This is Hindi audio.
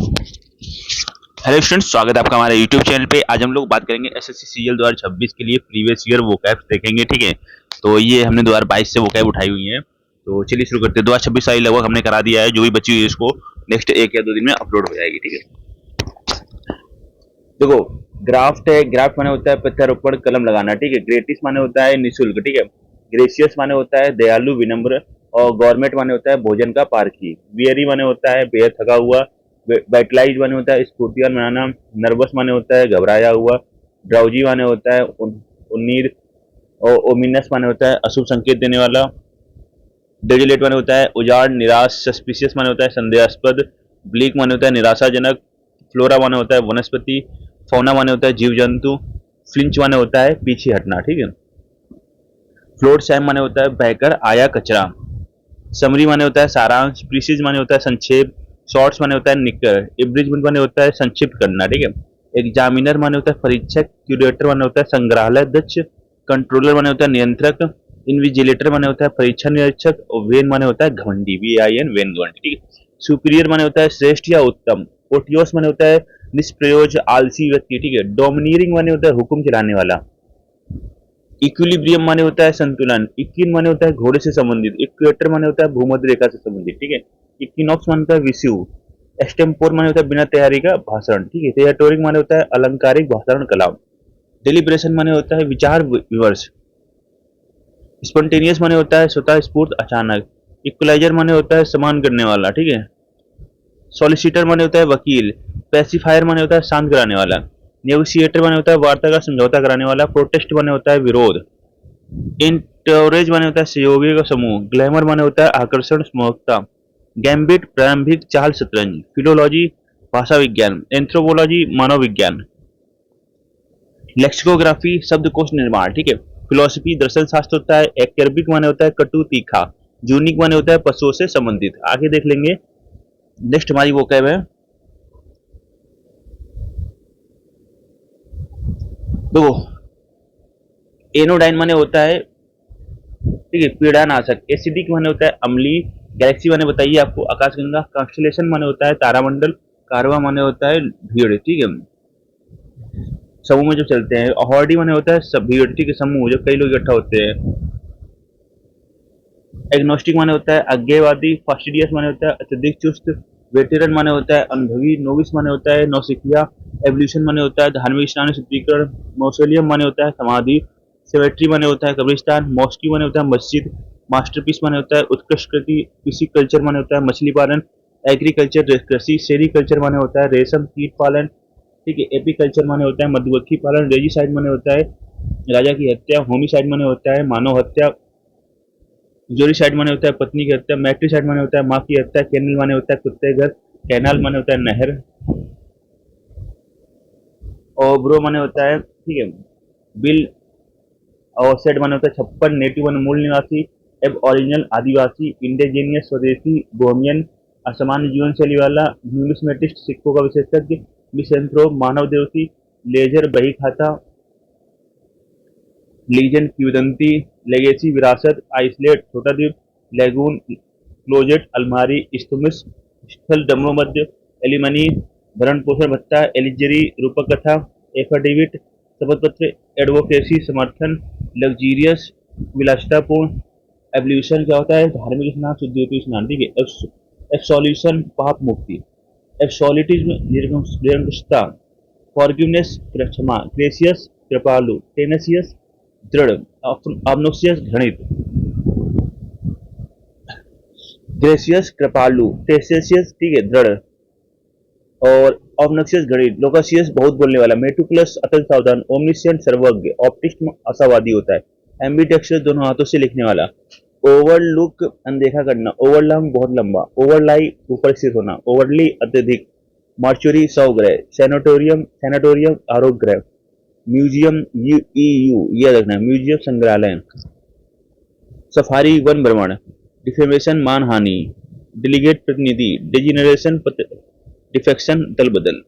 हेलो स्टूडेंट्स, स्वागत है आपका हमारे यूट्यूब चैनल पे। आज हम लोग बात करेंगे एसएससी सीजीएल 2026 के लिए प्रीवियस ईयर वोकैब्स देखेंगे। ठीक है, तो ये हमने 2022 से वोकैब उठाई हुई है। तो चलिए शुरू करते हैं। 2026 साल लगभग हमने करा दिया है, जो भी बची हुई है इसको नेक्स्ट 1 या 2 दिन में अपलोड हो जाएगी। ठीक है, देखो ग्राफ्ट है। ग्राफ्ट माने होता है प्रत्यारोपण कलम लगाना। ठीक है, ग्रेटिस माने होता है निःशुल्क। ठीक है, ग्रेशियस माने होता है दयालु विनम्र, और गवर्नमेंट माने होता है भोजन का पारखी। वियरी माने होता है बेहद थका हुआ। बैटलाइज माने होता है स्फूर्तिवान बनाना। नर्वस माने होता है घबराया हुआ। ड्राउजी माने होता है उन्नीद, और ओमिनस माने होता है अशुभ संकेत देने वाला। डेजिलेट माने होता है उजाड़ निराश। सस्पिशियस माने होता है संदेहास्पद। ब्लीक माने होता है निराशाजनक। फ्लोरा माने होता है वनस्पति। फौना माने होता है जीव जंतु। फ्लिंच माने होता है पीछे हटना। ठीक है, फ्लोट सैम माने होता है बहकर आया कचरा। समरी माने होता है सारांश। प्रीसीज माने होता है संक्षेप। शॉर्ट्स माने होता है निकर। इब्रिजमेंट माने होता है संक्षिप्त करना। ठीक है, एग्जामिनर माने होता है परीक्षक। क्यूरेटर माने होता है संग्रहालय दक्ष। कंट्रोलर माने होता है नियंत्रक। इन्विजिलेटर माने होता है परीक्षा निरीक्षक। और वेन माने होता है घमंडी, VAIN, वेन घमंडी। ठीक है, सुपीरियर माने होता है श्रेष्ठ या उत्तम। ओटियोस माने होता है निष्प्रयोज आलसी व्यक्ति। ठीक है, डोमिनियरिंग माने होता है हुक्म चलाने वाला। इक्विलिब्रियम माने होता है संतुलन। इक्विन माने होता है घोड़े से संबंधित। इक्वेटर माने होता है भूमध्य रेखा से संबंधित। ठीक है, इक्विनॉक्स माने होता है विषुव। एक्सटेम्पोर माने होता है बिना तैयारी का भाषण। ठीक है, थिएटोरिक माने होता है अलंकारिक भाषण कला। डिलिब्रेशन माने होता है विचार विमर्श। स्पॉन्टेनियस माने होता है स्वतः स्फूर्त अचानक। इक्वलाइजर माने होता है समान करने वाला। ठीक है, सॉलिसिटर माने होता है वकील। पैसिफायर माने होता है शांत कराने वाला। नेगोशिएटर माने होता है वार्ता का समझौता कराने वाला। प्रोटेस्ट माने होता है विरोध। इंटोरेज माने होता है सहयोगी का समूह। ग्लैमर माने होता है आकर्षण मोहकता। गैम्बिट प्रारंभिक चाल शतरंज। फिलोलॉजी भाषा विज्ञान। एंथ्रोपोलॉजी मानव विज्ञान। लेक्सिकोग्राफी शब्दकोश निर्माण। ठीक है, फिलोसफी दर्शन शास्त्र होता है। एक्टर्बिक माने होता है कटु तीखा। जूनिक माने होता है पशुओं से संबंधित। आगे देख लेंगे। नेक्स्ट हमारी वोकैब है, देखो एनोडाइन माने होता है, ठीक है, पीड़ानाशक। एसिडिक माने होता है अम्लीय। गैलेक्सी माने बताइए आपको आकाशगंगा। कॉन्स्टेलेशन माने होता है तारामंडल। कारवा माने होता है भीड़। ठीक है, समूह में जो चलते हैं। हॉर्डी माने होता है सब भीड़। ठीक है, समूह जब कई लोग इकट्ठा होते हैं। एग्नोस्टिक माने होता है अज्ञेयवादी। फास्टिडियस माने होता है अत्यधिक चुस्त। वेटेरन माने होता है अनुभवी। नोविस माने होता है नौसिखिया। एवोल्यूशन माने होता है धार्मिक स्नान शुद्धिकरण। मौसोलियम माने होता है समाधि। सेमेट्री माने होता है कब्रिस्तान। मॉस्की माने होता है मस्जिद। मास्टरपीस माने होता है उत्कृष्ट कृति। पिसिकल्चर माने होता है मछली पालन। एग्रीकल्चर कृषि। सेरीकल्चर माने होता है रेशम कीट पालन। ठीक है, एपीकल्चर माने होता है मधुमक्खी पालन। रेजिसाइड माने होता है राजा की हत्या। होमिसाइड माने होता है मानव हत्या। जोरीसाइड माने होता है पत्नी की हत्या। मैट्रिसाइड माने होता है माँ की हत्या। कैनल माने होता है कुत्ते घर। कैनाल माने होता है नहर। और ब्रो माने होता है, ठीक है, बिल। और सेड माने होता है छप्पन। नेटिव माने मूल निवासी। एब ओरिजिनल आदिवासी। इंडिजीनियस स्वदेशी। बोहेमियन असामान्य जीवन शैली वाला। न्यूमिस्मेटिस्ट सिक्कों का विशेषज्ञ। मिसेंथ्रोप मानव देवती। लेजर बही खाता। लीजन किंवदंती। लेगेसी विरासत। आइसलेट छोटा द्वीप। लेगून क्लोजेट अलमारी। इस्तुमिस स्थल डमो मध्य। एलिमनी भरण पोषण भत्ता। एलिजरी रूपक कथा। एफिडेविट शपथ पत्र। एडवोकेसी समर्थन। लग्जीरियस विलासितापूर्ण। एवल्यूशन क्या होता है धार्मिक स्नान शुद्धियोगी स्नान। ठीक है, एब्सोल्यूशन पाप मुक्ति। एब्सोल्यूटिज्म निरंकुशता। फॉरगिवनेस क्षमा। ग्रेसियस कृपालु। टेनेसियस दृढ़। ऑब्नोक्सियस घृणित। ग्रेसियस कृपालु। टेसेसियस, ठीक है, दृढ़। और ऑब्नोक्सियस घृणित। लोकासियस बहुत बोलने वाला। मेटुकुलस अत्यंत सावधान। ओमनिशियंट सर्वज्ञ। ऑप्टिस्ट आशावादी होता है। एम्बिडेक्स्ट्रस दोनों हाथों से लिखने वाला। ओवरलुक अनदेखा करना। ओवरलंग बहुत लंबा। ओवरलाई ऊपर स्थित होना। ओवरली अत्यधिक। मार्चुरी सौग्रह। सैनिटोरियम सैनिटोरियम आरोग्य गृह। म्यूजियम EU यह रखना है म्यूजियम संग्रहालय। सफारी वन भ्रमण। डिफेमेशन मानहानि। डेलीगेट प्रतिनिधि। डिजेनरेशन डिफेक्शन दल बदल।